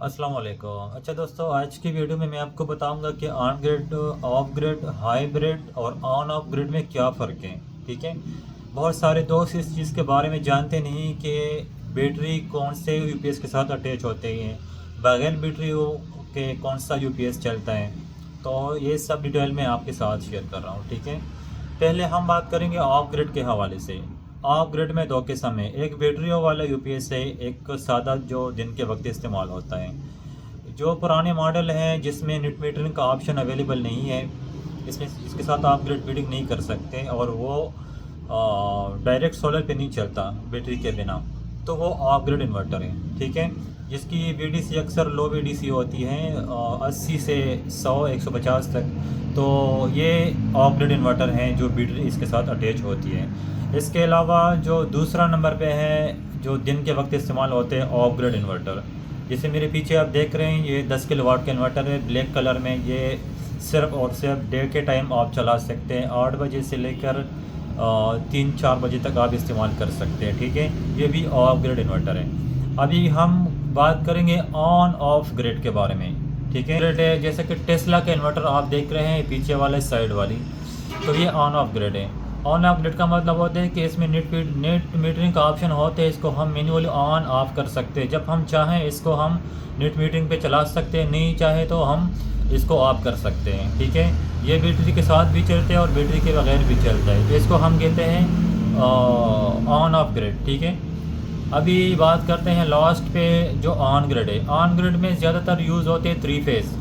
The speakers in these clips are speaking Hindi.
अस्सलाम वालेकुम। अच्छा दोस्तों, आज की वीडियो में मैं आपको बताऊंगा कि on grid, of grid, hybrid और ऑन ऑफ ग्रिड में क्या फ़र्क है। ठीक है। बहुत सारे दोस्त इस चीज़ के बारे में जानते नहीं कि बैटरी कौन से यूपीएस के साथ अटैच होते हैं, बगैर बैटरी के कौन सा यूपीएस चलता है। तो ये सब डिटेल में आपके साथ शेयर कर रहा हूँ। ठीक है। पहले हम बात करेंगे ऑफ ग्रिड के हवाले से। ऑफ ग्रिड में दो किस्म है, एक बैटरियों वाला यूपीएस है, एक सादा जो दिन के वक्त इस्तेमाल होता है। जो पुराने मॉडल हैं जिसमें नेट मीटरिंग का ऑप्शन अवेलेबल नहीं है, इसमें इसके साथ आप ग्रिड फीडिंग नहीं कर सकते और वो डायरेक्ट सोलर पे नहीं चलता बैटरी के बिना, तो वो ऑफ ग्रिड इन्वर्टर है। ठीक है। जिसकी बीडीसी अक्सर लो बीडीसी होती है, 80 से 100 150 तक। तो ये ऑफ ग्रिड इन्वर्टर हैं जो बैटरी इसके साथ अटैच होती है। इसके अलावा जो दूसरा नंबर पे है जो दिन के वक्त इस्तेमाल होते हैं ऑफ ग्रिड इन्वर्टर, जैसे मेरे पीछे आप देख रहे हैं, ये 10 किलोवाट का इन्वर्टर है, ब्लैक कलर में। ये सिर्फ और सिर्फ डे के टाइम आप चला सकते हैं, 8 बजे से लेकर 3-4 बजे तक आप इस्तेमाल कर सकते हैं। ठीक है। ये भी ऑफ ग्रिड इन्वर्टर है। अभी हम बात करेंगे ऑन ऑफ ग्रिड के बारे में। ठीक है। ग्रिड है जैसे कि टेस्ला का इन्वर्टर आप देख रहे हैं पीछे वाले साइड वाली, तो ये ऑन ऑफ ग्रिड है। ऑन ऑफ ग्रिड का मतलब होता है कि इसमें नेट मीटरिंग का ऑप्शन होता है, इसको हम मैन्युअली ऑन ऑफ कर सकते हैं। जब हम चाहें इसको हम नेट मीटरिंग पे चला सकते हैं, नहीं चाहे तो हम इसको ऑफ कर सकते हैं। ठीक है। ये बैटरी के साथ भी चलते हैं और बैटरी के बगैर भी चलता है, तो इसको हम कहते हैं ऑन ऑफ ग्रिड। ठीक है। अभी बात करते हैं लास्ट पे जो ऑन ग्रिड है। ऑन ग्रिड में ज़्यादातर यूज़ होते हैं 3 फेज़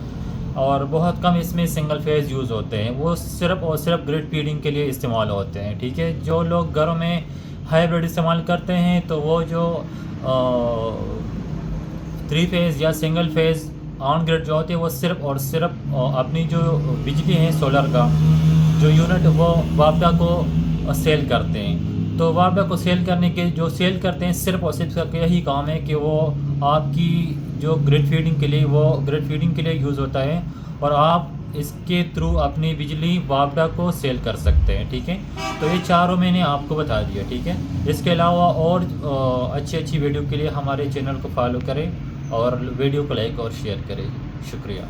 और बहुत कम इसमें सिंगल फेज़ यूज़ होते हैं। वो सिर्फ और सिर्फ ग्रिड फीडिंग के लिए इस्तेमाल होते हैं। ठीक है। जो लोग घरों में हाइब्रिड इस्तेमाल करते हैं तो वो जो 3 फेज़ या सिंगल फेज़ ऑन ग्रिड जो होते हैं वो सिर्फ और सिर्फ अपनी जो बिजली है सोलर का जो यूनिट वो वापडा को सेल करते हैं। तो वापडा को सेल करने के जो सेल करते हैं सिर्फ और सिर्फ का यही काम है कि वो आपकी जो ग्रिड फीडिंग के लिए यूज़ होता है और आप इसके थ्रू अपनी बिजली वापडा को सेल कर सकते हैं। ठीक है। तो ये चारों मैंने आपको बता दिया। ठीक है। इसके अलावा और अच्छी अच्छी वीडियो के लिए हमारे चैनल को फॉलो करें और वीडियो को लाइक और शेयर करें। शुक्रिया।